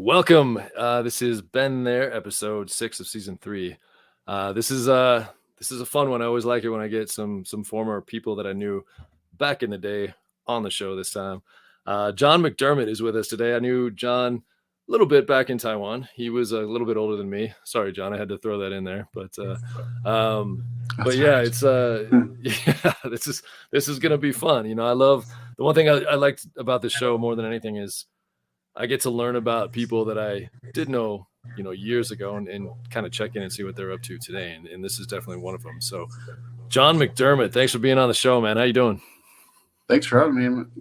Welcome. This is Been There, episode 6 of season 3. This is a fun one. I always like it when I get some former people that I knew back in the day on the show this time. John McDermott is with us today. I knew John a little bit back in Taiwan. He was a little bit older than me. Sorry, John, I had to throw that in there. But yeah, it's yeah, this is gonna be fun. I love the one thing I liked about the show more than anything is I get to learn about people that I did know, years ago and kind of check in and see what they're up to today. And this is definitely one of them. So John McDermott, thanks for being on the show, man. How you doing? Thanks for having me. I'm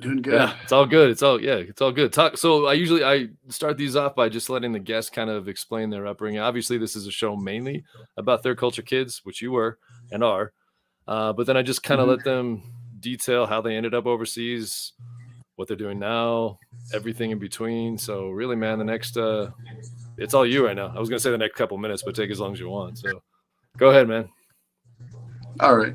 doing good. Yeah, it's all good. It's all good. So I start these off by just letting the guests kind of explain their upbringing. Obviously, this is a show mainly about third culture kids, which you were and are. But then I just kind of let them detail how they ended up overseas, what they're doing now, everything in between. So really, man, the next it's all you right now. I was gonna say the next couple minutes, but take as long as you want. So go ahead, man. All right.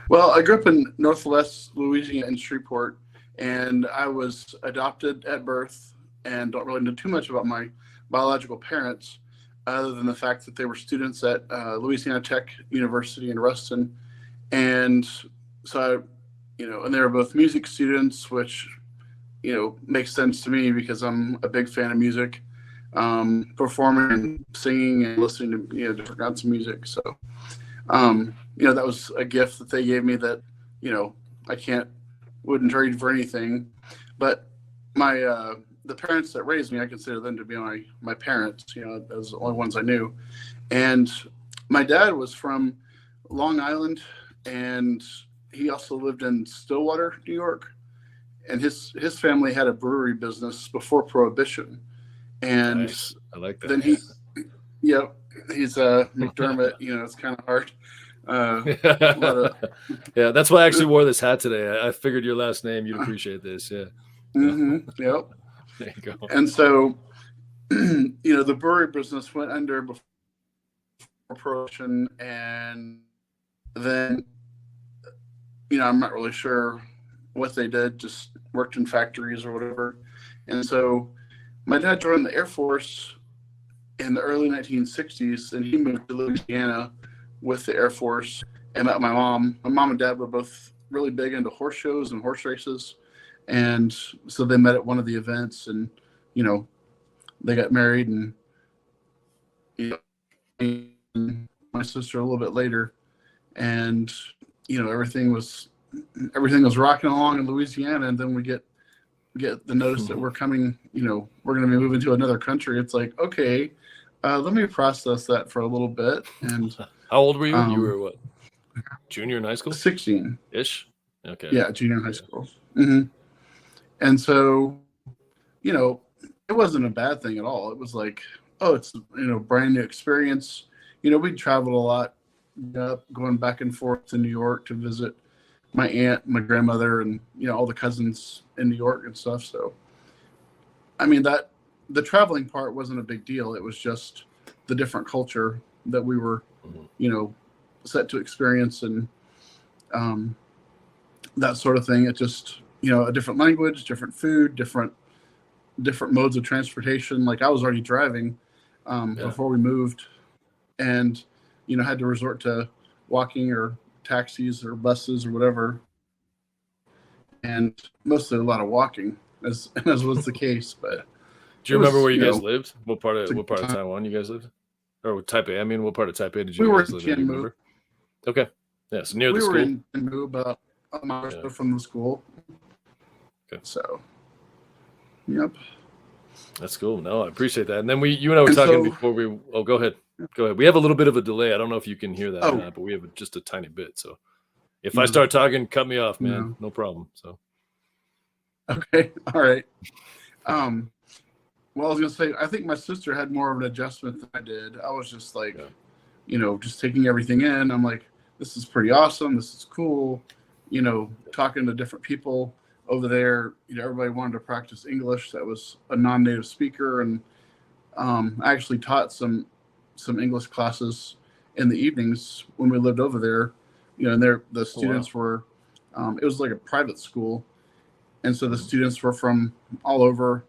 Well, I grew up in Northwest Louisiana in Shreveport, and I was adopted at birth and don't really know too much about my biological parents other than the fact that they were students at Louisiana Tech University in Ruston. And so and they were both music students, which, makes sense to me because I'm a big fan of music, performing and singing and listening to, different kinds of music. So, that was a gift that they gave me that, I wouldn't trade for anything. But the parents that raised me, I consider them to be my parents, as the only ones I knew. And my dad was from Long Island, and he also lived in Stillwater, New York, and his family had a brewery business before Prohibition. And nice. I like that. Then he's McDermott. It's kind of hard. Yeah, that's why I actually wore this hat today. I figured your last name, you'd appreciate this. Yeah. Yep. There you go. And so, the brewery business went under before Prohibition, and then I'm not really sure what they did, just worked in factories or whatever. And so my dad joined the Air Force in the early 1960s, and he moved to Louisiana with the Air Force and met my mom. My mom and dad were both really big into horse shows and horse races. And so they met at one of the events, and, they got married, and, my sister a little bit later. And everything was rocking along in Louisiana, and then we get the notice that we're coming. We're going to be moving to another country. It's like, okay, let me process that for a little bit. And how old were you? You were what? Junior in high school? 16 ish. Okay. Yeah, junior in high school. Mm-hmm. And so, it wasn't a bad thing at all. It was like, oh, it's brand new experience. We traveled a lot. Going back and forth to New York to visit my aunt, my grandmother, and all the cousins in New York and stuff. So, that the traveling part wasn't a big deal. It was just the different culture that we were, set to experience, and that sort of thing. It just a different language, different food, different modes of transportation. Like I was already driving before we moved, and had to resort to walking or taxis or buses or whatever, and mostly a lot of walking, as was the case. But do you remember where you guys lived? What part of Taiwan you guys lived? Or Taipei? I mean, what part of Taipei did you guys live in? Do you remember? Okay, yeah, so near the school. We were in Mu, about a mile or so from the school. Okay. So, yep. That's cool. No, I appreciate that. And then you and I were talking before we. Oh, go ahead. Go ahead. We have a little bit of a delay. I don't know if you can hear that or not, but we have just a tiny bit. So if I start talking, cut me off, man. No problem. So. Okay. All right. Well, I was going to say, I think my sister had more of an adjustment than I did. I was just like, just taking everything in. I'm like, this is pretty awesome. This is cool. Talking to different people over there. Everybody wanted to practice English. That was a non-native speaker. And I actually taught some English classes in the evenings when we lived over there, and the students were, it was like a private school. And so the students were from all over,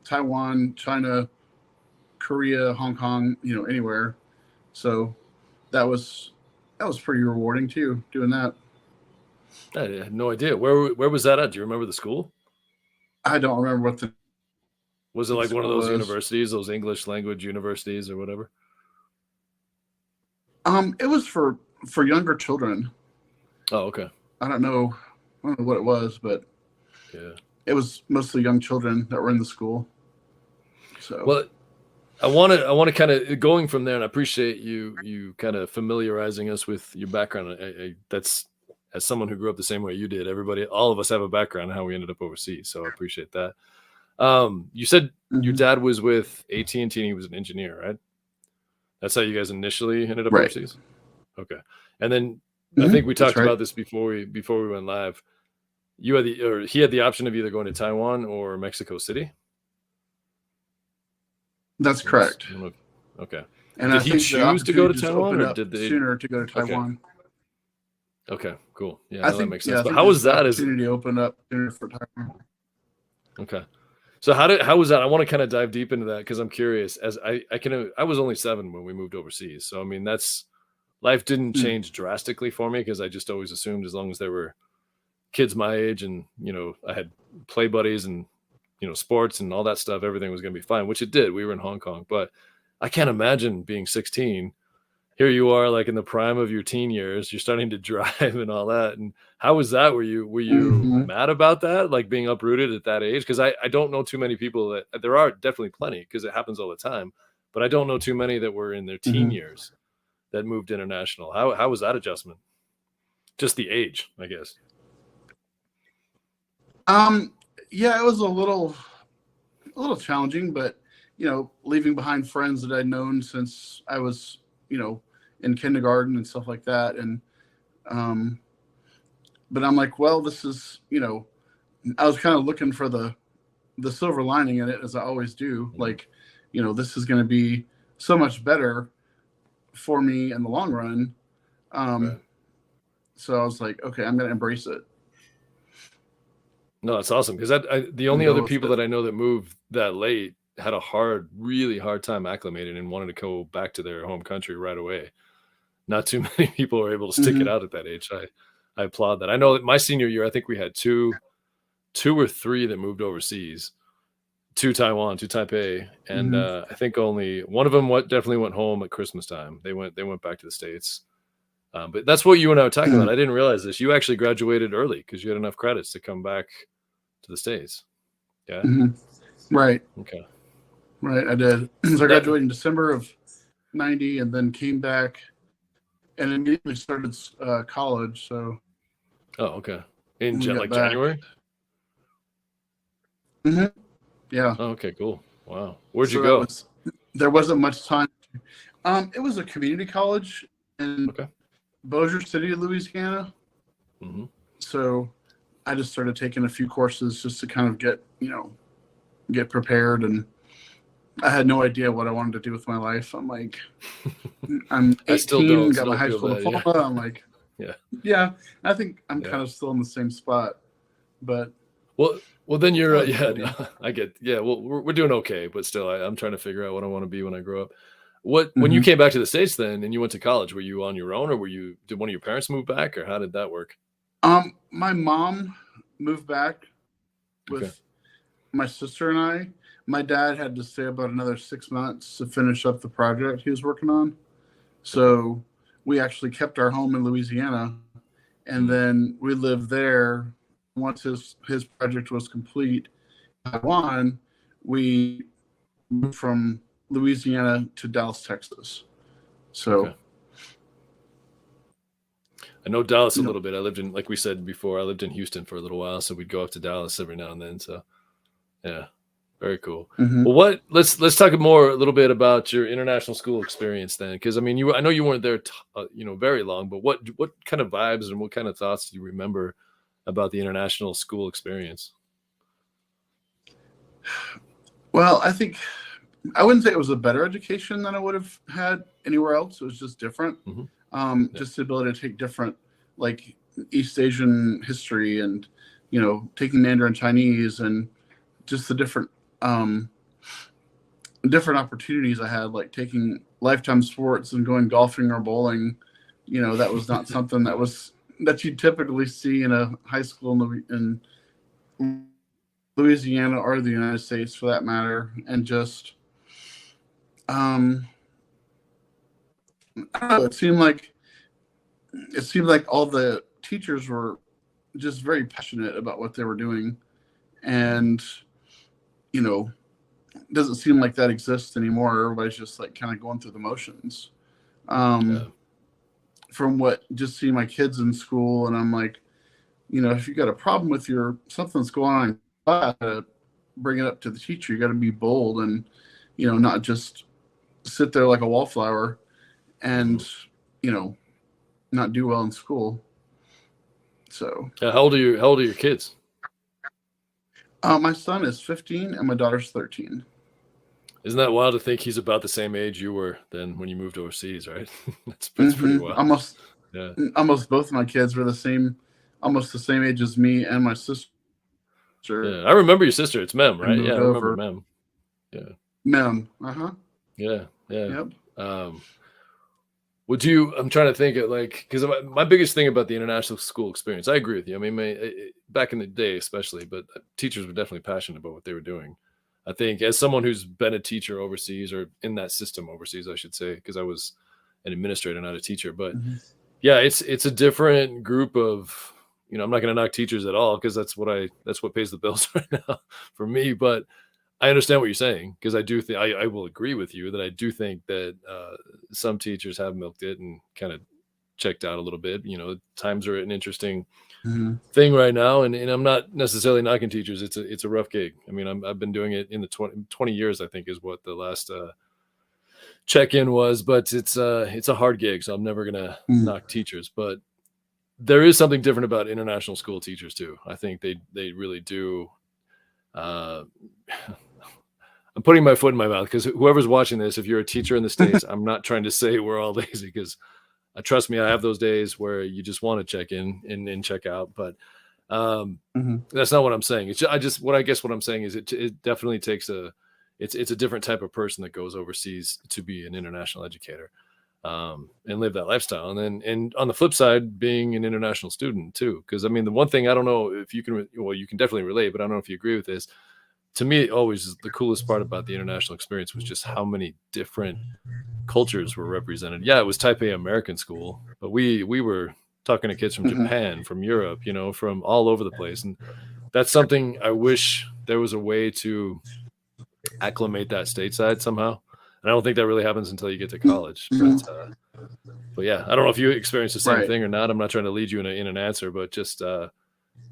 Taiwan, China, Korea, Hong Kong, anywhere. So that was pretty rewarding too, doing that. I had no idea. Where was that at? Do you remember the school? I don't remember what the Was it like one of school those was. universities, those English language universities or whatever? It was for younger children. Oh, okay. I don't know what it was, but Yeah. it was mostly young children that were in the school. So Well, I want to kind of going from there, and I appreciate you kind of familiarizing us with your background. That's as someone who grew up the same way you did. All of us have a background on how we ended up overseas, so I appreciate that. You said your dad was with AT&T and he was an engineer, right? That's how you guys initially ended up Right. overseas. Okay, and then I think we talked about this before we went live. He had the option of either going to Taiwan or Mexico City. That's correct. Okay. And did I he think choose to go to Taiwan, or did they sooner to go to Taiwan? Okay, cool. Yeah, I think that makes sense. But I how was that? Opportunity opened up sooner for Taiwan. Okay. So how was that? I want to kind of dive deep into that because I'm curious. As I was only 7 when we moved overseas, so I mean life didn't change drastically for me because I just always assumed as long as there were kids my age and I had play buddies and sports and all that stuff, everything was going to be fine, which it did. We were in Hong Kong, but I can't imagine being 16. Here you are, like in the prime of your teen years, you're starting to drive and all that. And how was that? Were you mad about that, like being uprooted at that age? Because I don't know too many people that there are definitely plenty because it happens all the time, but I don't know too many that were in their teen years that moved international. How was that adjustment? Just the age, I guess. Yeah, it was a little challenging, but leaving behind friends that I'd known since I was, in kindergarten and stuff like that. And but I'm like, well, this is, I was kind of looking for the silver lining in it, as I always do. Like, this is going to be so much better for me in the long run. Right. So I was like, okay, I'm going to embrace it. No, it's awesome because the only other people that I know that moved that late had a really hard time acclimating and wanted to go back to their home country right away. Not too many people were able to stick it out at that age. I applaud that. I know that my senior year, I think we had two or three that moved overseas to Taiwan, to Taipei, and I think only one of them definitely went home at Christmas time. They went back to the States. But that's what you and I were talking about. I didn't realize this. You actually graduated early because you had enough credits to come back to the States. Yeah. Right. Okay. Right. I did. So I graduated in December of '90 and then came back and immediately started college. So. Oh, okay. In January? Yeah. Oh, okay, cool. Wow. Where'd you go? There wasn't much time. It was a community college in Bossier City, Louisiana. So I just started taking a few courses just to kind of get prepared, and I had no idea what I wanted to do with my life. I'm like, I'm 18, got my high school diploma. Yeah. I'm like, yeah. I think I'm kind of still in the same spot, but well, then you're I get Well, we're doing okay, but still, I'm trying to figure out what I want to be when I grow up. When you came back to the States then and you went to college, were you on your own, or did one of your parents move back, or how did that work? My mom moved back with my sister and I. My dad had to stay about another 6 months to finish up the project he was working on. So we actually kept our home in Louisiana, and then we lived there. Once his project was complete in Taiwan, we moved from Louisiana to Dallas, Texas. So I know Dallas a little bit. I lived in, like we said before, I lived in Houston for a little while, so we'd go up to Dallas every now and then. So yeah, very cool. Well, let's talk a little bit about your international school experience then, because I mean, I know you weren't there, very long, but what kind of vibes and what kind of thoughts do you remember about the international school experience? Well, I think I wouldn't say it was a better education than I would have had anywhere else. It was just different. Just the ability to take different, like East Asian history and taking Mandarin Chinese and just the different opportunities I had, like taking lifetime sports and going golfing or bowling. That was not something that you typically see in a high school in Louisiana or the United States for that matter. And just, I don't know, it seemed like all the teachers were just very passionate about what they were doing. And, it doesn't seem like that exists anymore. Everybody's just like kind of going through the motions. Yeah. From what just see my kids in school, and I'm like, if you got a problem with something's going on in class, bring it up to the teacher. You got to be bold and, not just sit there like a wallflower and, not do well in school. So, How old are your kids? my son is 15 and my daughter's 13. Isn't that wild to think he's about the same age you were then when you moved overseas, right? That's pretty wild. Almost both of my kids were almost the same age as me and my sister. Yeah, I remember your sister. It's Mem, right? Yeah, I remember Mem. Yeah. Mem. Yeah. Yep. I'm trying to think of because my biggest thing about the international school experience, I agree with you. I mean, back in the day, especially, but teachers were definitely passionate about what they were doing. I think as someone who's been a teacher overseas, or in that system overseas, I should say, because I was an administrator, not a teacher, but yeah, it's a different group of, I'm not going to knock teachers at all, because that's what pays the bills right now for me. But I understand what you're saying, because I do think I will agree with you that I do think that some teachers have milked it and kind of checked out a little bit. Times are an interesting thing right now, and I'm not necessarily knocking teachers. It's a rough gig. I mean, I've been doing it in the 20 years, I think, is what the last check-in was, but it's a hard gig, so I'm never gonna knock teachers. But there is something different about international school teachers too. I think they really do. I'm putting my foot in my mouth, because whoever's watching this, if you're a teacher in the States, I'm not trying to say we're all lazy, because trust me, I have those days where you just want to check in and check out. But that's not what I'm saying. What I'm saying is it definitely takes it's a different type of person that goes overseas to be an international educator and live that lifestyle. And on the flip side, being an international student too, because I mean, the one thing, I don't know if you can definitely relate, but I don't know if you agree with this. To me, always the coolest part about the international experience was just how many different cultures were represented. Yeah, it was Taipei American school, but we were talking to kids from Japan, from Europe, from all over the place. And that's something I wish there was a way to acclimate that stateside somehow. And I don't think that really happens until you get to college. But yeah, I don't know if you experience the same thing or not. I'm not trying to lead you in an answer, but just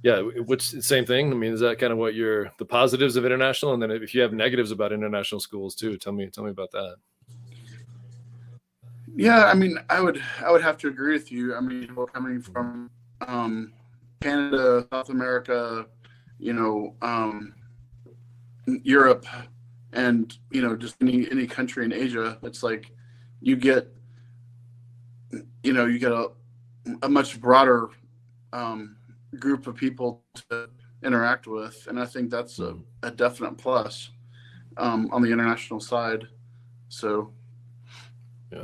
yeah, which the same thing. I mean, is that kind of what the positives of international? And then if you have negatives about international schools too, tell me about that. Yeah, I mean, I would have to agree with you. I mean, we're coming from Canada, South America, Europe, and just any country in Asia. It's like you get a much broader group of people to interact with, and I think that's a definite plus on the international side. So yeah.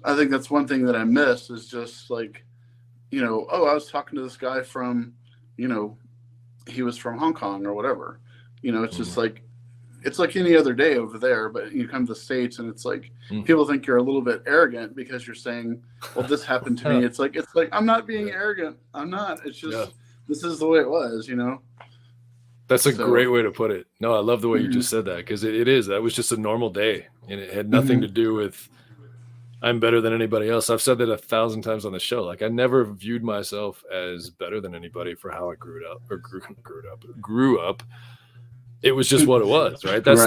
I think that's one thing that I miss, is just like, I was talking to this guy from, he was from Hong Kong or whatever. It's just like, it's like any other day over there, but you come to the States and it's like people think you're a little bit arrogant because you're saying, well, this happened to me. It's like I'm not being arrogant. I'm not. It's just this is the way it was, That's a great way to put it. No, I love the way you just said that, because it is. That was just a normal day, and it had nothing to do with I'm better than anybody else. I've said that 1,000 times on the show. Like, I never viewed myself as better than anybody for how I grew up. It was just what it was, right? That's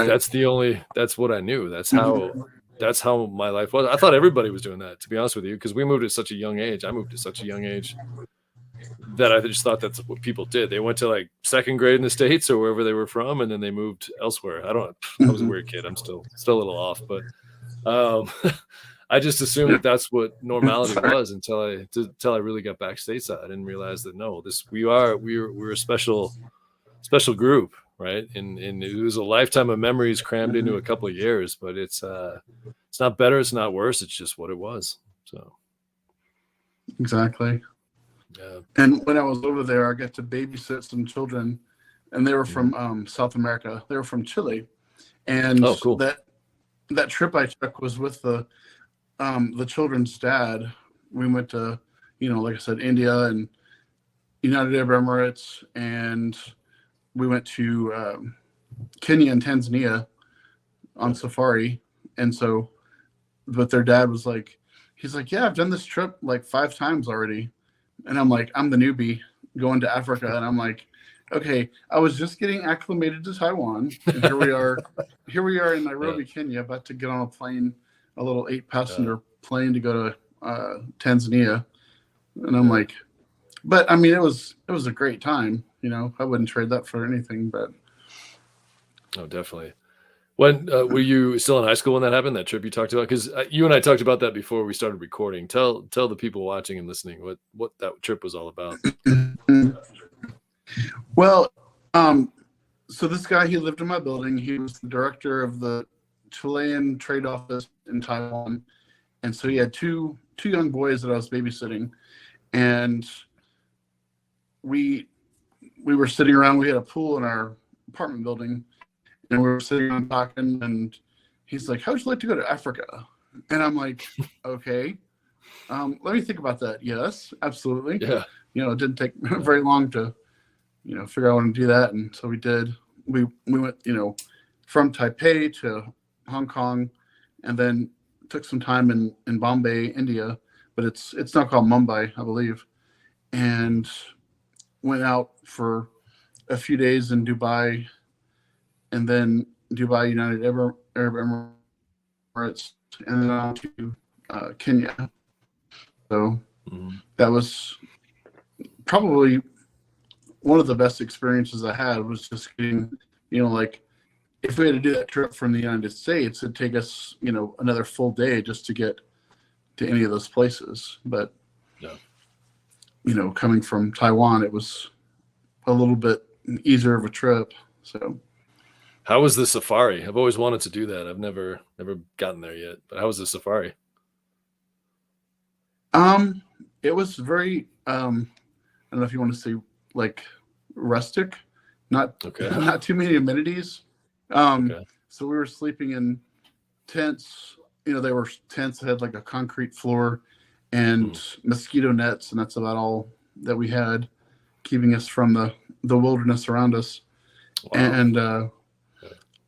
what I knew. That's how my life was. I thought everybody was doing that, to be honest with you, because we moved at such a young age. I moved at such a young age that I just thought that's what people did. They went to like second grade in the States or wherever they were from, and then they moved elsewhere. I was a weird kid. I'm still a little off, but I just assumed Yeah. that that's what normality Sorry. was until I really got back stateside and realized that no, we're a special group, right? And it was a lifetime of memories crammed into a couple of years, but it's not better, it's not worse, it's just what it was. So Exactly. yeah. And when I was over there, I got to babysit some children, and they were from South America. They were from Chile, and Oh, cool. that trip I took was with the children's dad. We went to, like I said, India and United Arab Emirates, and we went to Kenya and Tanzania on safari. And so, but their dad was like, he's like, yeah, I've done this trip like 5 times already. And I'm like, I'm the newbie going to Africa. And I'm like, okay, I was just getting acclimated to Taiwan. And here we are in Nairobi, Kenya, about to get on a plane, a little 8-passenger plane to go to Tanzania. And I'm like, but I mean, it was a great time. I wouldn't trade that for anything, but. Oh, definitely. When were you still in high school when that happened? That trip you talked about, because you and I talked about that before we started recording. Tell the people watching and listening what that trip was all about. Well, so this guy, he lived in my building. He was the director of the Chilean trade office in Taiwan, and so he had two young boys that I was babysitting, and we were sitting around. We had a pool in our apartment building. And we were sitting around talking, and he's like, how would you like to go to Africa? And I'm like, okay, let me think about that. Yes, absolutely. Yeah. It didn't take very long to, figure out how to do that. And so we did. We went, from Taipei to Hong Kong, and then took some time in Bombay, India, but it's now called Mumbai, I believe, and went out for a few days in Dubai, and then Dubai, United Arab Emirates, and then on to Kenya. So that was probably one of the best experiences I had, was just getting, like, if we had to do that trip from the United States, it'd take us, another full day just to get to any of those places. But, coming from Taiwan, it was a little bit easier of a trip. So. How was the safari? I've always wanted to do that. I've never gotten there yet. But how was the safari? It was very I don't know if you want to say like rustic, not too many amenities. So we were sleeping in tents. They were tents that had like a concrete floor and mosquito nets, and that's about all that we had, keeping us from the wilderness around us. Wow.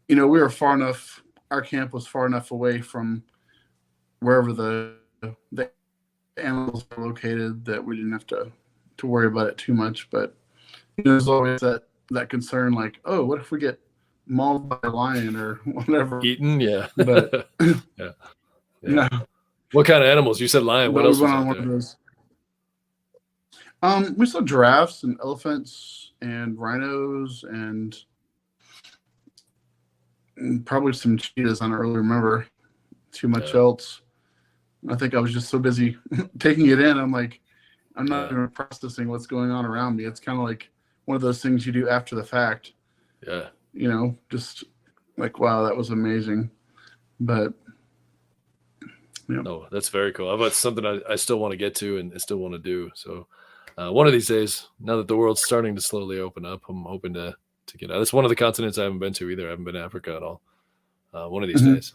And we were far enough. Our camp was far enough away from wherever the animals were located that we didn't have to worry about it too much. But there's always that concern, like, oh, what if we get mauled by a lion or whatever? Eaten, yeah. But yeah. What kind of animals? You said lion. What else was out there? We saw giraffes and elephants and rhinos and probably some cheetahs. I don't really remember too much else. I think I was just so busy taking it in. I'm like, I'm not even processing what's going on around me. It's kind of like one of those things you do after the fact. Yeah. Just like, wow, that was amazing. But no, that's very cool. That's something I still want to get to and I still want to do. So one of these days, now that the world's starting to slowly open up, I'm hoping to get out. It's one of the continents I haven't been to either. I haven't been to Africa at all. One of these days.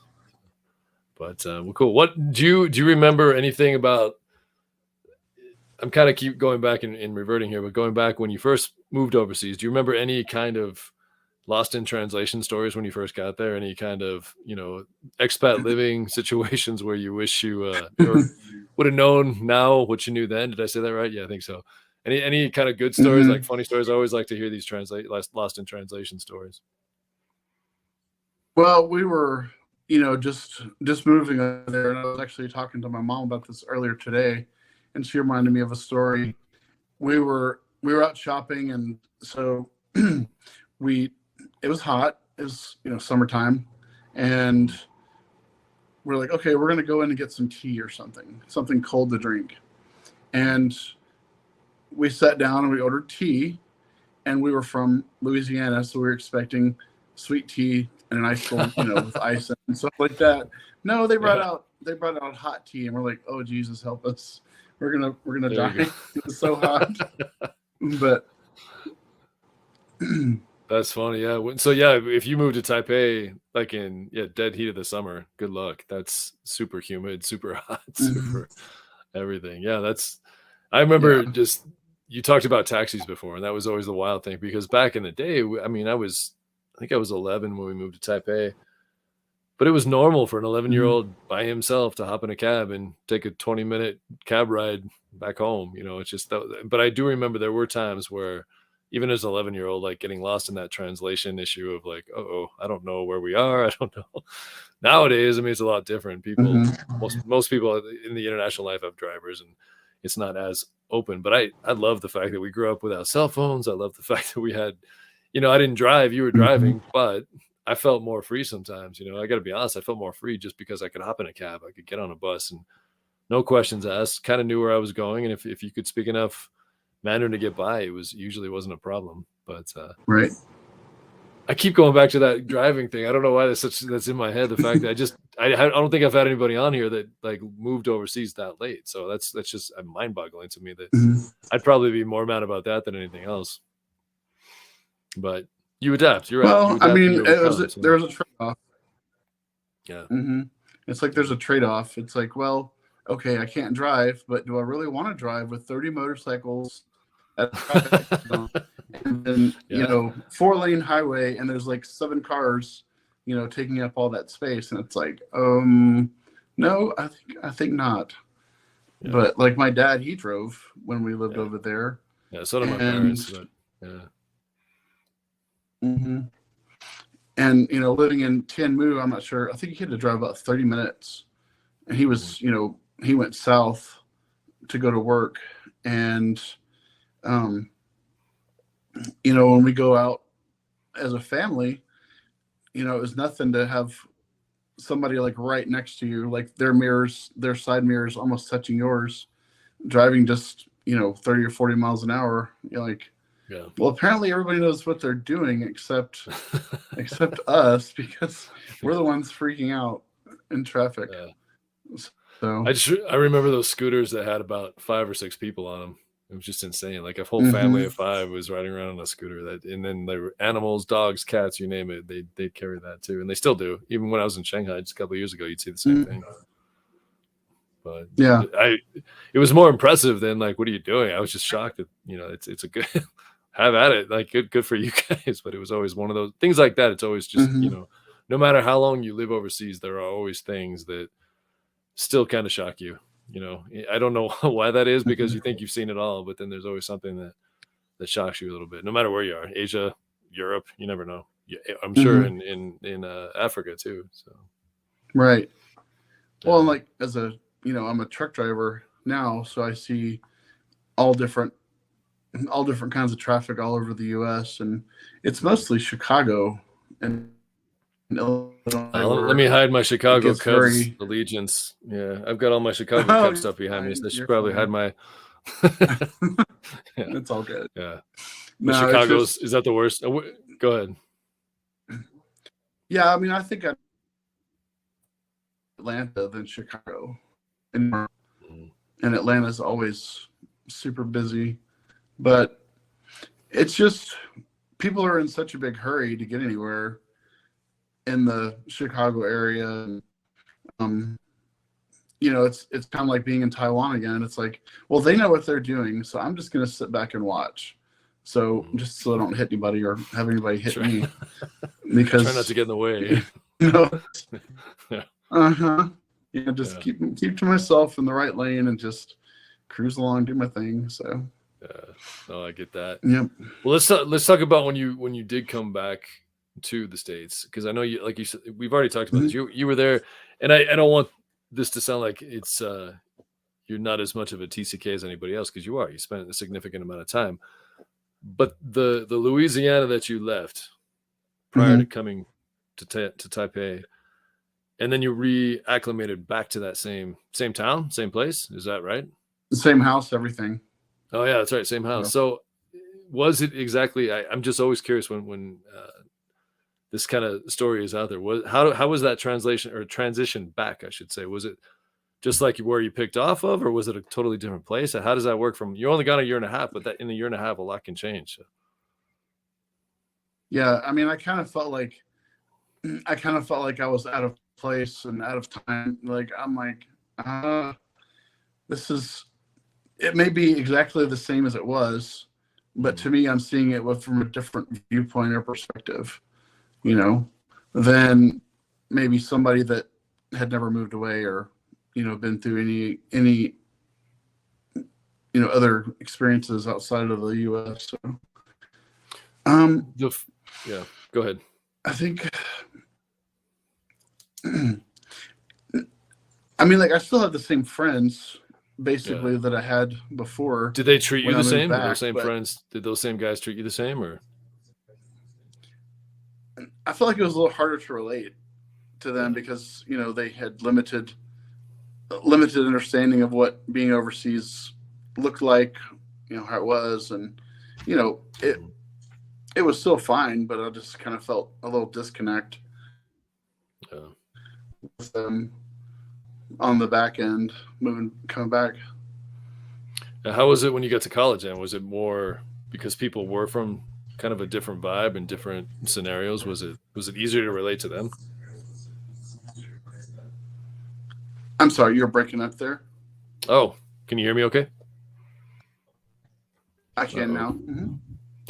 But well, cool. What do you remember anything about? I'm kind of keep going back and reverting here, but going back when you first moved overseas, do you remember any kind of lost in translation stories when you first got there? Any kind of expat living situations where you wish you would have known now what you knew then? Did I say that right? Yeah, I think so. Any kind of good stories, like funny stories? I always like to hear these lost in translation stories. Well, we were, just moving over there, and I was actually talking to my mom about this earlier today, and she reminded me of a story. We were out shopping, and so it was hot. It was, summertime, and we're like, okay, we're gonna go in and get some tea or something cold to drink, and we sat down and we ordered tea, and we were from Louisiana, so we were expecting sweet tea and an ice cold, with ice and stuff like that. No, they brought out hot tea, and we're like, oh Jesus, help us, we're gonna die. It was so hot. But that's funny. Yeah. So yeah, if you move to Taipei, like in dead heat of the summer, good luck. That's super humid, super hot, super everything. Yeah, I remember just, you talked about taxis before, and that was always the wild thing, because back in the day, I think I was 11 when we moved to Taipei, but it was normal for an 11-year-old by himself to hop in a cab and take a 20-minute cab ride back home. It's just that. But I do remember there were times where, even as an 11-year-old, like getting lost in that translation issue of like, oh, I don't know where we are. I don't know. Nowadays, I mean, it's a lot different. People, most people in the international life have drivers, and it's not as open. But I love the fact that we grew up without cell phones. I love the fact that we had, I didn't drive, you were driving, but I felt more free sometimes. I got to be honest, I felt more free just because I could hop in a cab, I could get on a bus, and no questions asked. Kind of knew where I was going, and if you could speak enough Mandarin to get by, it usually wasn't a problem. But right. I keep going back to that driving thing. I don't know why that's in my head. The fact that I don't think I've had anybody on here that like moved overseas that late. So that's just mind-boggling to me. That I'd probably be more mad about that than anything else. But you adapt. You're right. You adapt, I mean, there was a trade-off. Yeah. It's like there's a trade-off. It's like, well, okay, I can't drive, but do I really want to drive with 30 motorcycles at traffic, and then 4-lane highway, and there's like 7 cars, taking up all that space, and it's like, no, I think not. Yeah. But like my dad, he drove when we lived over there. Yeah, so did my parents. But And living in Tianmu, I'm not sure. I think he had to drive about 30 minutes, and he was, he went south to go to work, and when we go out as a family, it was nothing to have somebody like right next to you, like their side mirrors almost touching yours, driving just 30 or 40 miles an hour. You're like, well, apparently everybody knows what they're doing except us, because we're the ones freaking out in traffic. So I remember those scooters that had about 5 or 6 people on them. It was just insane. Like a whole family of 5 was riding around on a scooter. And then there were animals, dogs, cats, you name it. They'd carry that too, and they still do. Even when I was in Shanghai just a couple of years ago, you'd see the same thing. But it was more impressive than like, what are you doing? I was just shocked that it's a good have at it. Like good for you guys. But it was always one of those things like that. It's always just no matter how long you live overseas, there are always things that still kind of shock you. I don't know why that is, because you think you've seen it all, but then there's always something that shocks you a little bit, no matter where you are. Asia, Europe, you never know. I'm sure in Africa too. So right. Well, like as I'm a truck driver now, so I see all different kinds of traffic all over the U.S., and it's mostly Chicago and Illinois. Let me hide my Chicago Cubs allegiance. Yeah, I've got all my Chicago Cubs stuff behind me, so I should probably hide my. It's all good. Yeah, Chicago's is that the worst? Go ahead. Yeah, I mean, I think Atlanta than Chicago, and Atlanta's always super busy, but it's just people are in such a big hurry to get anywhere in the Chicago area. And, it's kind of like being in Taiwan again. It's like, well, they know what they're doing, so I'm just going to sit back and watch. So just so I don't hit anybody or have anybody hit me, because try not to get in the way. Just keep to myself in the right lane and just cruise along, do my thing. So no, I get that. Yep. Well, let's talk about when you did come back to the States, because I know you, like you said, we've already talked about this. You were there, and I don't want this to sound like it's you're not as much of a TCK as anybody else, because you spent a significant amount of time. But the Louisiana that you left prior to coming to Taipei, And then you reacclimated back to that same town, same place. Is that right? The same house, everything. Oh yeah, that's right, same house. Yeah. So was it exactly? I'm just always curious when this kind of story is out there. How was that translation or transition back? I should say. Was it just like where you picked off of, or was it a totally different place? And how does that work? From you only got a year and a half, but that in a year and a half, a lot can change. So. Yeah, I mean, I kind of felt like I was out of place and out of time. Like I'm like, this is. It may be exactly the same as it was, but to me, I'm seeing it from a different viewpoint or perspective, than maybe somebody that had never moved away or, been through any other experiences outside of the U.S. So, yeah, go ahead. I think, I mean, like I still have the same friends basically that I had before. Did they treat you the same? Back, did those same friends, did those same guys treat you the same, or? I felt like it was a little harder to relate to them because, they had limited understanding of what being overseas looked like, how it was. And, it was still fine, but I just kind of felt a little disconnect with them on the back end, coming back. Now, how was it when you got to college then? Was it more because people were from kind of a different vibe and different scenarios? Was it easier to relate to them? I'm sorry, you're breaking up there. Oh, can you hear me okay? I can now. Mm-hmm.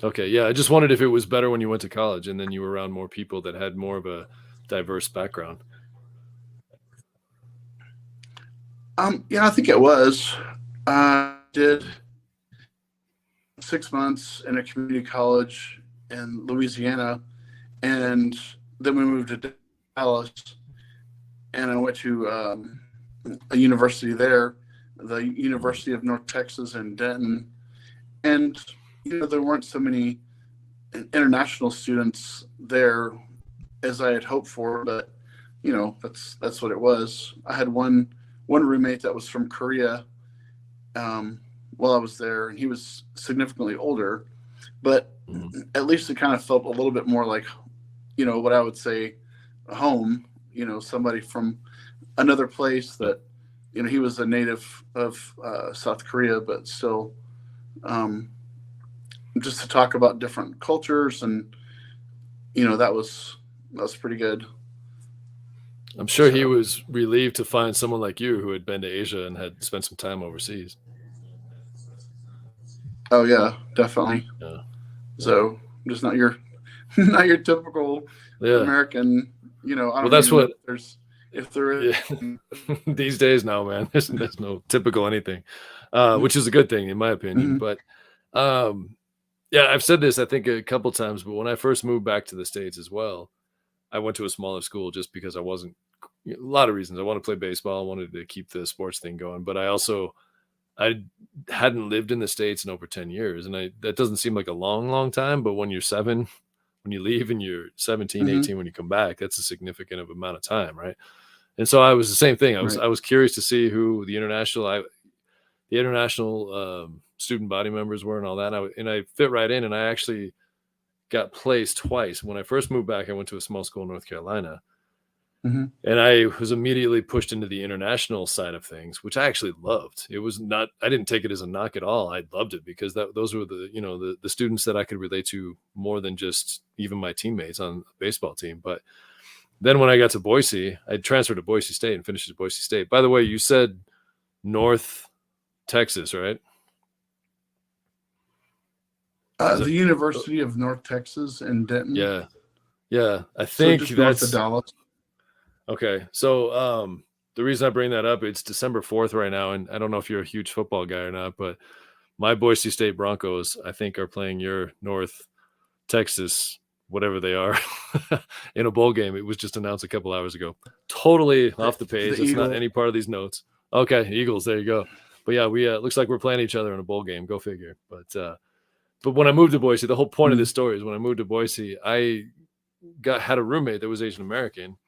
Okay, yeah. I just wondered if it was better when you went to college and then you were around more people that had more of a diverse background. Yeah, I think it was. I did 6 months in a community college in Louisiana, and then we moved to Dallas, and I went to a university there, the University of North Texas in Denton, and there weren't so many international students there as I had hoped for, but that's what it was. I had one roommate that was from Korea while I was there, and he was significantly older, but at least it kind of felt a little bit more like, what I would say home, somebody from another place that, he was a native of South Korea, but still just to talk about different cultures. And, that was pretty good. I'm sure he was relieved to find someone like you who had been to Asia and had spent some time overseas. Oh yeah, definitely. Yeah. So just not your typical American, I don't well, that's what if there is these days now, man, there's no typical anything, which is a good thing in my opinion. But yeah, I've said this I think a couple times, but when I first moved back to the States as well, I went to a smaller school just because I wasn't, a lot of reasons. I want to play baseball. I wanted to keep the sports thing going, but I hadn't lived in the States in over 10 years. And that doesn't seem like a long time, but when you're 7, when you leave and you're 17, 18, when you come back, that's a significant amount of time. Right. And so I was the same thing. I was curious to see who the international student body members were and all that. And I fit right in, and I actually got placed twice. When I first moved back, I went to a small school in North Carolina. And I was immediately pushed into the international side of things, which I actually loved. It was not, I didn't take it as a knock at all. I loved it because those were the students that I could relate to more than just even my teammates on the baseball team. But then when I got to Boise, I transferred to Boise State and finished at Boise State. By the way, you said North Texas, right? The University of North Texas in Denton. Yeah. I think just that's north of Dallas. Okay, so the reason I bring that up, it's December 4th right now, and I don't know if you're a huge football guy or not, but my Boise State Broncos, I think, are playing your North Texas, whatever they are, in a bowl game. It was just announced a couple hours ago. Totally off the page. It's not any part of these notes. Okay, Eagles, there you go. But yeah, we looks like we're playing each other in a bowl game. Go figure. But when I moved to Boise, the whole point of this story is when I moved to Boise, I had a roommate that was Asian American.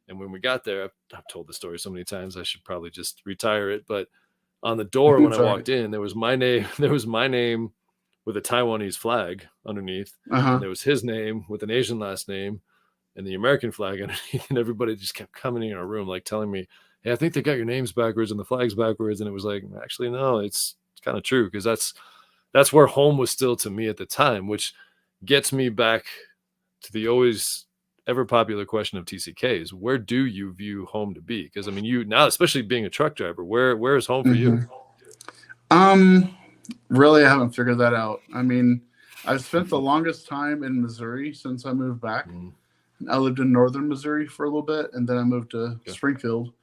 And when we got there, I've told the story so many times, I should probably just retire it. But on the door when I Sorry. walked in, there was my name. There was my name with a Taiwanese flag underneath, Uh-huh. and there was his name with an Asian last name and the American flag underneath. And everybody just kept coming in our room, like telling me, "Hey, I think they got your names backwards and the flags backwards." And it was like, actually, no, it's kind of true, because that's where home was still to me at the time, which gets me back to the always ever popular question of TCK is, where do you view home to be? Because I mean, you now, especially being a truck driver, where is home for you? Really, I haven't figured that out. I mean, I've spent the longest time in Missouri since I moved back. I lived in northern Missouri for a little bit, and then I moved to Springfield,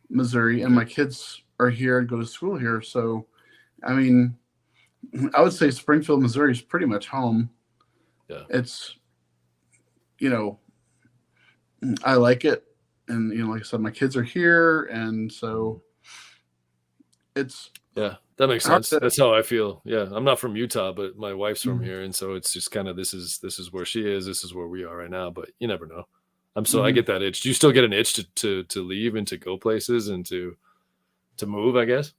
Missouri, and my kids are here and go to school here. So, I mean, I would say Springfield, Missouri is pretty much home. Yeah. It's, I like it. And, like I said, my kids are here. And so it's. Yeah, that makes sense. That's how I feel. Yeah. I'm not from Utah, but my wife's from here. And so it's just kind of, this is where she is. This is where we are right now, but you never know. I get that itch. Do you still get an itch to leave and to go places and to move, I guess?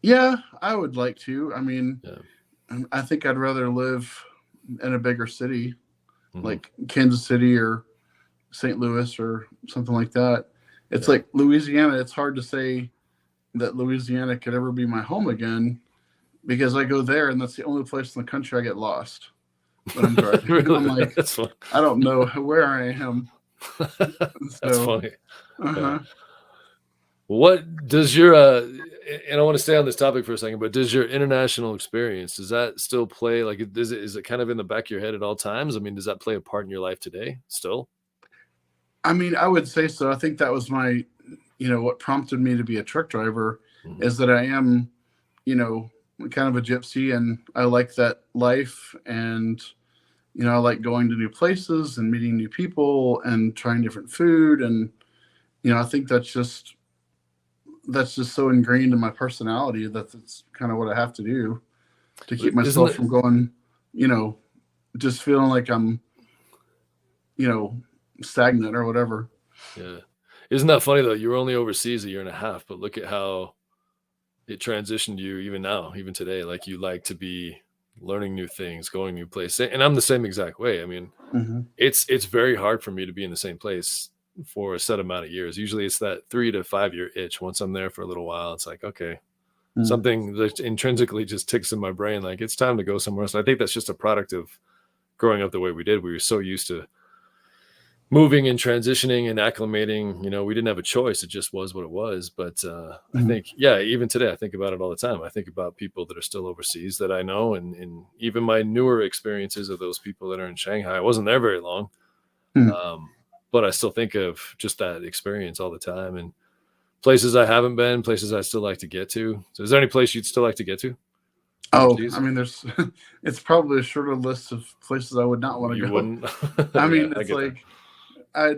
Yeah, I would like to. I mean, I think I'd rather live in a bigger city, like Kansas City or St. Louis or something like that. It's like Louisiana. It's hard to say that Louisiana could ever be my home again, because I go there and that's the only place in the country I get lost when I'm driving. Really? I'm like, that's funny. I don't know where I am. That's funny. Uh-huh. What does your and I want to stay on this topic for a second, but does your international experience, does that still play, like, is it kind of in the back of your head at all times? I mean, does that play a part in your life today still? I mean, I would say so. I think that was my, what prompted me to be a truck driver is that I am, kind of a gypsy, and I like that life. And, I like going to new places and meeting new people and trying different food. And, I think that's just so ingrained in my personality that that's kind of what I have to do to keep myself from going, just feeling like I'm, stagnant or whatever. Yeah. Isn't that funny though? You were only overseas a year and a half, but look at how it transitioned you even now, even today. Like, you like to be learning new things, going new places. And I'm the same exact way. I mean, it's very hard for me to be in the same place for a set amount of years. Usually it's that 3 to 5 year itch. Once I'm there for a little while, it's like, okay, something that intrinsically just ticks in my brain, like it's time to go somewhere else. And I think that's just a product of growing up the way we did. We were so used to moving and transitioning and acclimating. We didn't have a choice. It just was what it was. But I think, even today, I think about it all the time. I think about people that are still overseas that I know, and even my newer experiences of those people that are in Shanghai. I wasn't there very long. But I still think of just that experience all the time, and places I haven't been, places I still like to get to. So is there any place you'd still like to get to? Oh, I mean, it's probably a shorter list of places I would not want to go. Wouldn't? I mean, it's like, I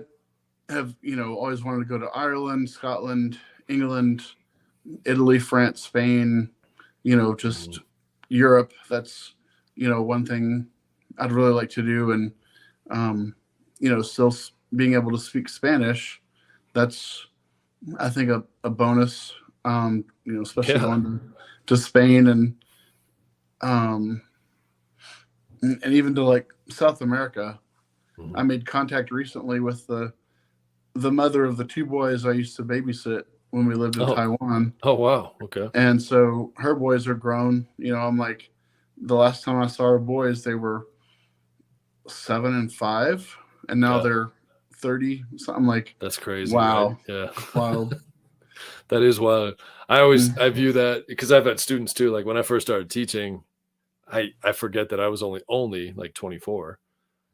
have, always wanted to go to Ireland, Scotland, England, Italy, France, Spain, just Europe. That's, one thing I'd really like to do. And, still being able to speak Spanish, that's, I think, a bonus, especially going to Spain and even to like South America. I made contact recently with the mother of the 2 boys I used to babysit when we lived in Taiwan. Oh, wow. Okay. And so her boys are grown. I'm like, the last time I saw her boys, they were 7 and 5, and now they're 30. So I'm like, that's crazy. Wow. Right? Yeah. Wow. That is wild. I view that, because I've had students too. Like, when I first started teaching, I forget that I was only like 24.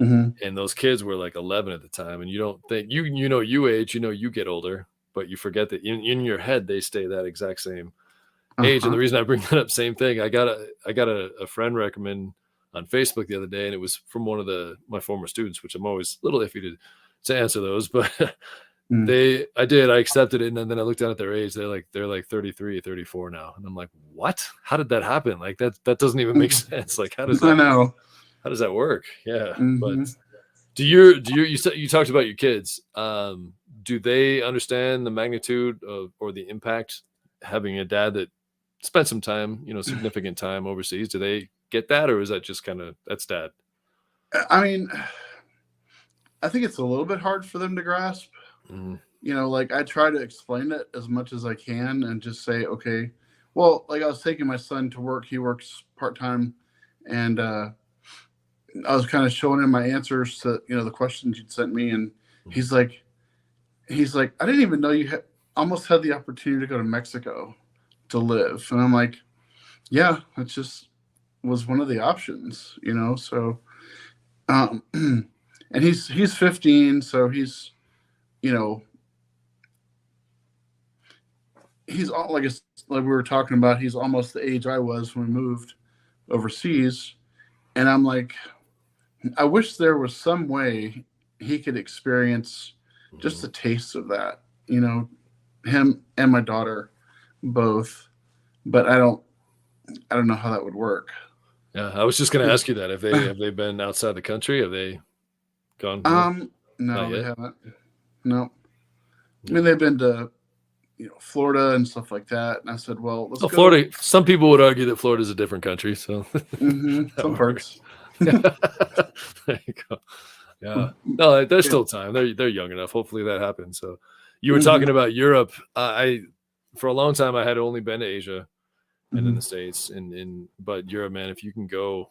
And those kids were like 11 at the time. And you don't think you age, you get older, but you forget that in your head, they stay that exact same age. And the reason I bring that up, same thing. I got a friend recommend on Facebook the other day, and it was from one of my former students, which I'm always a little iffy to answer those, but I accepted it. And then I looked down at their age. They're like 33, 34 now. And I'm like, what? How did that happen? Like, that doesn't even make sense. Like, how does that work? Yeah. But you talked about your kids. do they understand the magnitude of or the impact having a dad that spent some time, significant time overseas? Do they get that, or is that just kind of that's dad? I mean, I think it's a little bit hard for them to grasp. Mhm. Like I try to explain it as much as I can and just say, okay, well, like I was taking my son to work. He works part-time, and I was kind of showing him my answers to, the questions you'd sent me. And Mhm. he's like, I didn't even know you almost had the opportunity to go to Mexico to live. And I'm like, yeah, it just was one of the options, so, and he's 15. So he's, you know, he's all like we were talking about, he's almost the age I was when we moved overseas. And I'm like, I wish there was some way he could experience just a Mhm. taste of that, him and my daughter both. But I don't know how that would work. Yeah, I was just gonna 'Cause, ask you that. Have they been outside the country? Have they gone north? Not no, they yet? haven't. No. I mean, Yeah. they've been to, Florida and stuff like that. And I said, well, let's Oh, go. Florida, some people would argue that Florida's a different country, so that Some works. parts. There you go. Yeah. No, there's Yeah. still time. They're young enough. Hopefully that happens. So you were talking Hmm. about Europe. I for a long time I had only been to Asia and in Hmm. the States but Europe, man, if you can go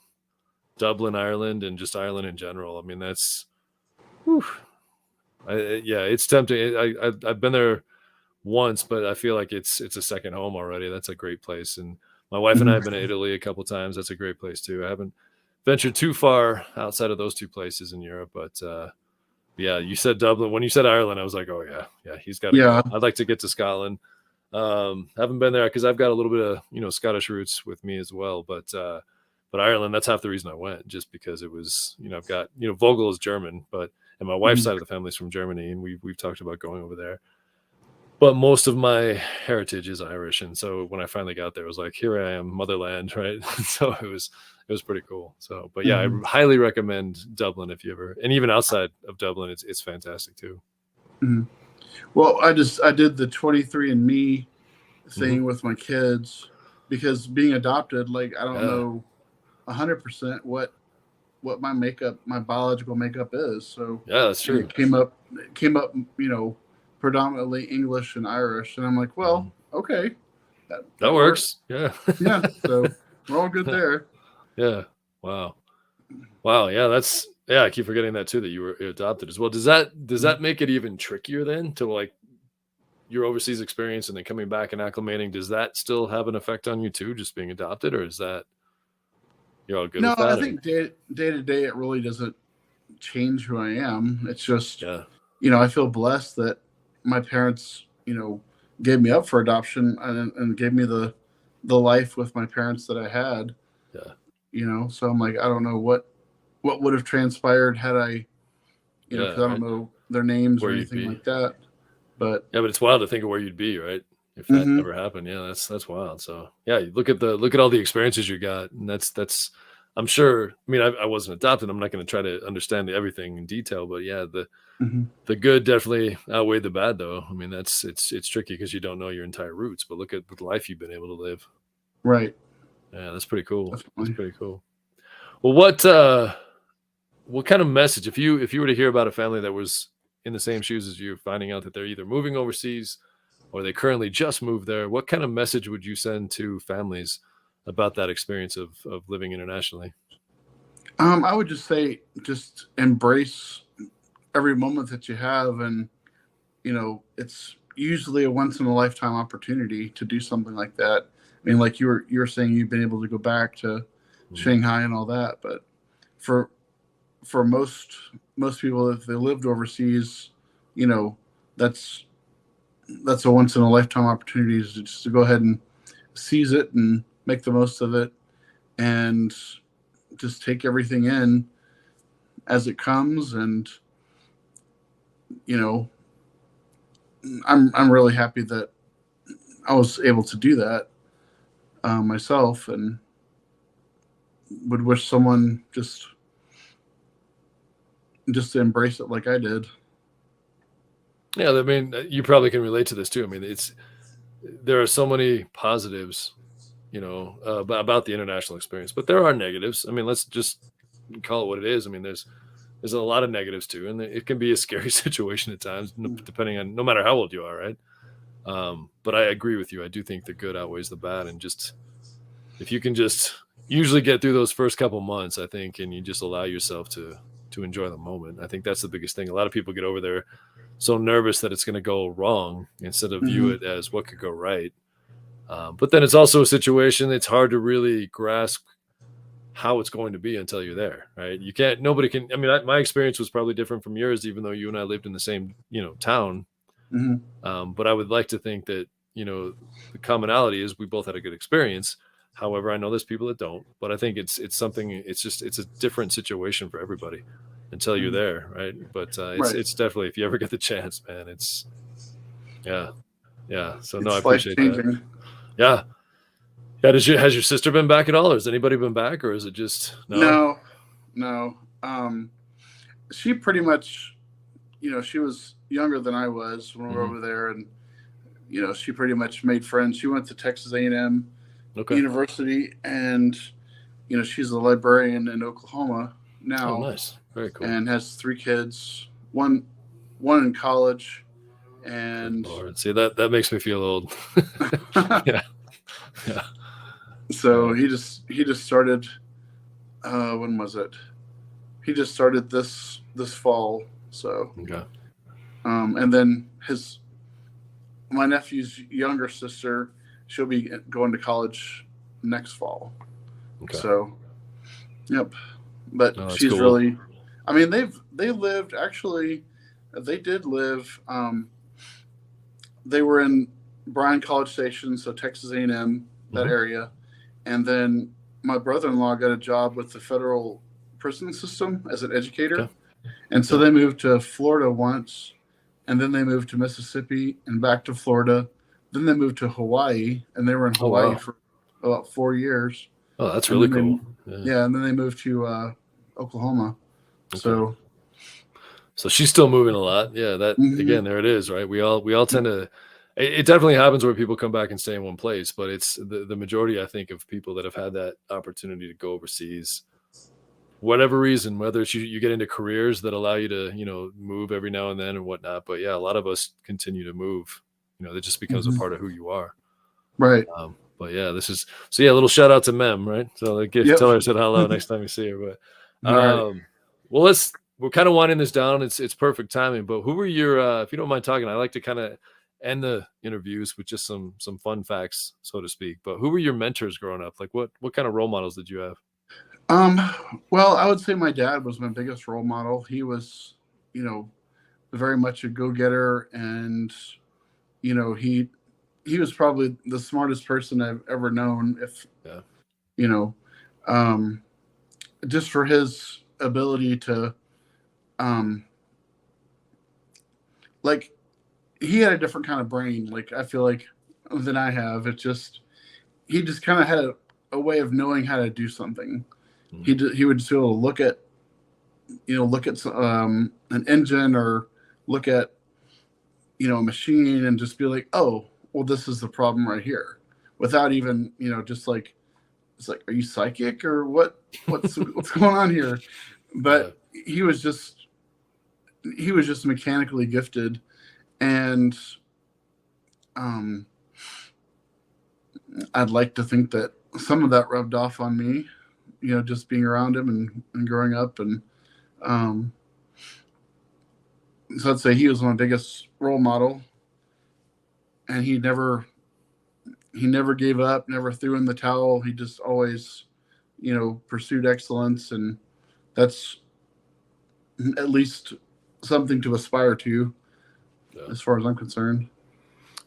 Dublin, Ireland, and just Ireland in general, I mean that's whew, yeah, it's tempting. I've been there once, but I feel like it's a second home already. That's a great place. And my wife and I Hmm. have been to Italy a couple times. That's a great place too. I haven't ventured too far outside of those two places in Europe, but yeah, you said Dublin. When you said Ireland, I was like, oh yeah, yeah, he's got to Yeah. go. I'd like to get to Scotland. Haven't been there because I've got a little bit of Scottish roots with me as well. But Ireland, that's half the reason I went, just because it was I've got Vogel is German, but and my wife's Hmm. side of the family's from Germany, and we've talked about going over there. But most of my heritage is Irish, and so when I finally got there, it was like, here I am, motherland, right? So it was pretty cool. So, but yeah, I Hmm. highly recommend Dublin if you ever, and even outside of Dublin, it's fantastic too. Hmm. Well, I did the 23andMe Hmm. thing with my kids because being adopted, like I don't Yeah, know 100% what my biological makeup is. So, yeah, that's and true. it came up, predominantly English and Irish, and I'm like, well, Mhm. okay, That that works. works. Yeah. Yeah, so we're all good there. Yeah. Wow. Wow. Yeah. Yeah. I keep forgetting that too, that you were adopted as well. Does that make it even trickier then to like your overseas experience and then coming back and acclimating? Does that still have an effect on you too, just being adopted, or is that you're all good No, with I that? Or think day to day, it really doesn't change who I am. It's just, yeah. I feel blessed that my parents, gave me up for adoption and gave me the life with my parents that I had. Yeah. So I'm like, I don't know what would have transpired had I, Yeah. because I don't Right. know their names Where or you'd anything be. like that. But Yeah, but it's wild to think of where you'd be, right? If that hmm ever happened. Yeah, that's wild. So yeah, you look at all the experiences you got, and that's I'm sure. I mean, I wasn't adopted. I'm not going to try to understand everything in detail, but yeah, hmm the good definitely outweighed the bad, though. I mean, it's tricky because you don't know your entire roots, but look at the life you've been able to live. right, Yeah, that's pretty cool. That's definitely. pretty cool. Well, what kind of message if you were to hear about a family that was in the same shoes as you, finding out that they're either moving overseas or they currently just moved there, what kind of message would you send to families about that experience of living internationally? I would just say, just embrace every moment that you have, and it's usually a once in a lifetime opportunity to do something like that. I mean, like you were saying, you've been able to go back to Mhm. Shanghai and all that, but for for most people, if they lived overseas, you know, that's that's a once in a lifetime opportunity to just to go ahead and seize it and make the most of it, and just take everything in as it comes. And you know, I'm really happy that I was able to do that myself, and would wish someone just to embrace it like I did. Yeah, I mean, you probably can relate to this too. I mean, there are so many positives, about the international experience, but there are negatives. I mean, let's just call it what it is. I mean, there's a lot of negatives too, and it can be a scary situation at times, depending on no matter how old you are, right? But I agree with you. I do think the good outweighs the bad, and just if you can just usually get through those first couple months, I think, and you just allow yourself to enjoy the moment. I think that's the biggest thing. A lot of people get over there so nervous that it's going to go wrong instead of view Hmm. it as what could go right. But then it's also a situation it's hard to really grasp how it's going to be until you're there, right? You can't, nobody can. I mean, my experience was probably different from yours, even though you and I lived in the same, town. Hmm. But I would like to think that, the commonality is we both had a good experience. However, I know there's people that don't, but I think it's something, it's a different situation for everybody until you're Hmm. there, right? But Right. it's definitely, if you ever get the chance, man, yeah, yeah. So no, I It's life appreciate that. changing. Yeah. Yeah, has your sister been back at all, or has anybody been back, or is it just no? No, no. She pretty much, she was younger than I was when we were Hmm. over there, and she pretty much made friends. She went to Texas A&M Okay. University, and she's a librarian in Oklahoma Oh, now, nice. Very cool. and has 3 kids. One in college, Good and Lord. See, that makes me feel old. Yeah. Yeah. so Yeah. he just started. When was it? He just started this fall. So, Okay. and then his my nephew's younger sister, she'll be going to college next fall. Okay. So, yep. But No, that's she's cool. really, I mean, they lived actually, they did live. They were in Bryan College Station, so Texas A&M, that Hmm. area, and then my brother-in-law got a job with the federal prison system as an educator, Okay. and so Yeah. they moved to Florida once, and then they moved to Mississippi and back to Florida. Then they moved to Hawaii, and they were in Oh, Hawaii wow. for about 4 years, Oh, that's and really then cool. Yeah. yeah, and then they moved to Oklahoma. Okay. So, So she's still moving a lot. Yeah. That mhm, again, there it is, right? We all tend to. It definitely happens where people come back and stay in one place, but it's the majority, I think, of people that have had that opportunity to go overseas, whatever reason, whether it's you get into careers that allow you to, move every now and then and whatnot. But yeah, a lot of us continue to move, that just becomes a mhm, part of who you are. right. But yeah, this is so yeah, a little shout out to Mem, right? So like, Yep. tell her I said hello next time you see her. But All right. well, we're kind of winding this down. It's perfect timing. But who were your if you don't mind talking, I like to kind of end the interviews with just some fun facts, so to speak. But who were your mentors growing up? Like what kind of role models did you have? Um, well, I would say my dad was my biggest role model. He was, you know, very much a go-getter, and he was probably the smartest person I've ever known. If Yeah. you know, um, just for his ability to, um, like, he had a different kind of brain. Like, I feel like than I have. It's just he just kind of had a way of knowing how to do something. Mhm. He would just be able to look at an engine, or look at a machine, and just be like, oh, well, this is the problem right here, without even just like, it's like, are you psychic or what? What's going on here? Yeah. But he was just mechanically gifted, and um, I'd like to think that some of that rubbed off on me, just being around him and growing up, and um, so I'd say he was my biggest role model, and he never gave up, never threw in the towel. He just always, pursued excellence, and that's at least something to aspire to, Yeah. as far as I'm concerned.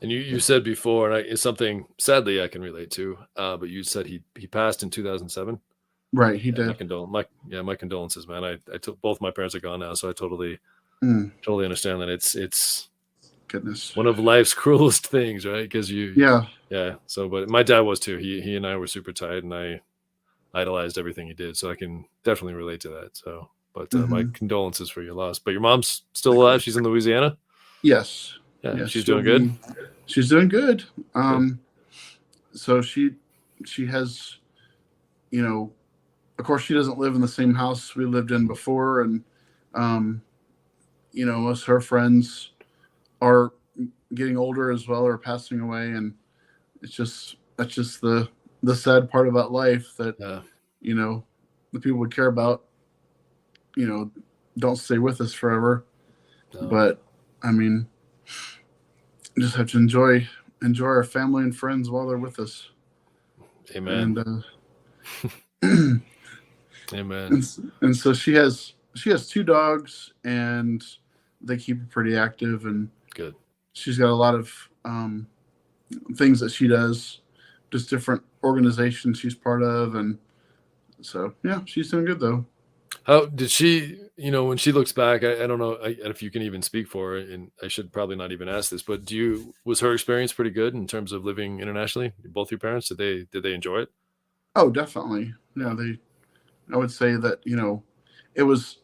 And you said before, and it's something sadly I can relate to. But you said he passed in 2007. Right, he Yeah, did. my condolences, man. I took both my parents are gone now, so I Mm, totally understand that it's goodness. one of life's cruelest things, right? Because Yeah. yeah. So, but my dad was too. He and I were super tight, and I idolized everything he did, so I can definitely relate to that. So, but my Hmm. condolences for your loss. But your mom's still alive. She's in Louisiana. Yes. Yeah, Yes. she's doing good. She's doing good. So she has, you know, of course she doesn't live in the same house we lived in before, and you know, most of her friends are getting older as well or passing away, and that's just the sad part about life, that Yeah. you know, the people we care about, you know, don't stay with us forever. No. But I mean, just have to enjoy our family and friends while they're with us. Amen. And Amen. and so she has 2 dogs, and they keep her pretty active, and Good. she's got a lot of things that she does, just different organizations she's part of, and so yeah, she's doing good though. How did she, when she looks back, I don't know if you can even speak for her, and I should probably not even ask this, but was her experience pretty good in terms of living internationally? Both your parents, did they enjoy it? Oh, definitely. Yeah, I would say that, it was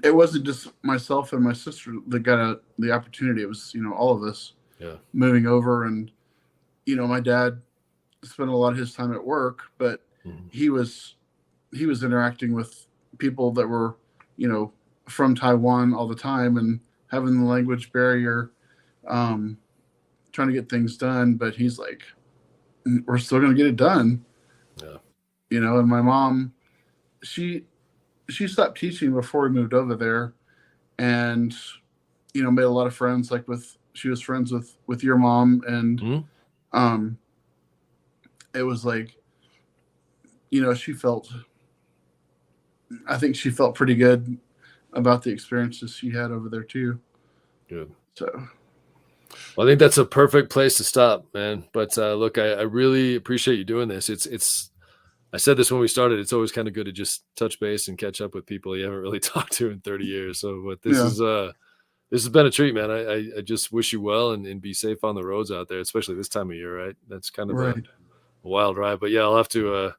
it wasn't just myself and my sister that got the opportunity. It was, all of us Yeah. moving over, and my dad spent a lot of his time at work, but Mhm. he was interacting with people that were, from Taiwan all the time, and having the language barrier, um, trying to get things done. But he's like, we're still going to get it done, Yeah. And my mom, she stopped teaching before we moved over there, and made a lot of friends. Like she was friends with your mom, and Mhm. um, it was like, she felt. I think she felt pretty good about the experiences she had over there too. Good. So Well, I think that's a perfect place to stop, man. But look, I really appreciate you doing this. It's. I said this when we started. It's always kind of good to just touch base and catch up with people you haven't really talked to in 30 years. So, but yeah, this has been a treat, man. I just wish you well, and be safe on the roads out there, especially this time of year, right? That's kind of a right. wild ride. But yeah, I'll have to.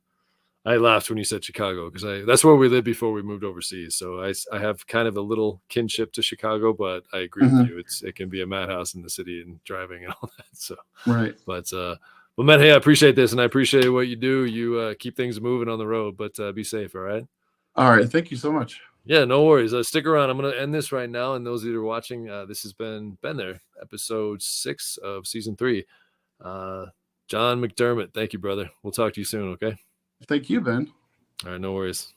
I laughed when you said Chicago, because that's where we lived before we moved overseas. So I have kind of a little kinship to Chicago, but I agree with Hmm. you. It can be a madhouse in the city and driving and all that. So, Right. but man, hey, I appreciate this, and I appreciate what you do. You keep things moving on the road, but be safe. All right. All right. Thank you so much. Yeah, no worries. Stick around. I'm gonna end this right now, and those that are watching, this has been there, episode 6 of season 3. Uh, John McDermott, thank you, brother. We'll talk to you soon. Okay. Thank you, Ben. All right, no worries.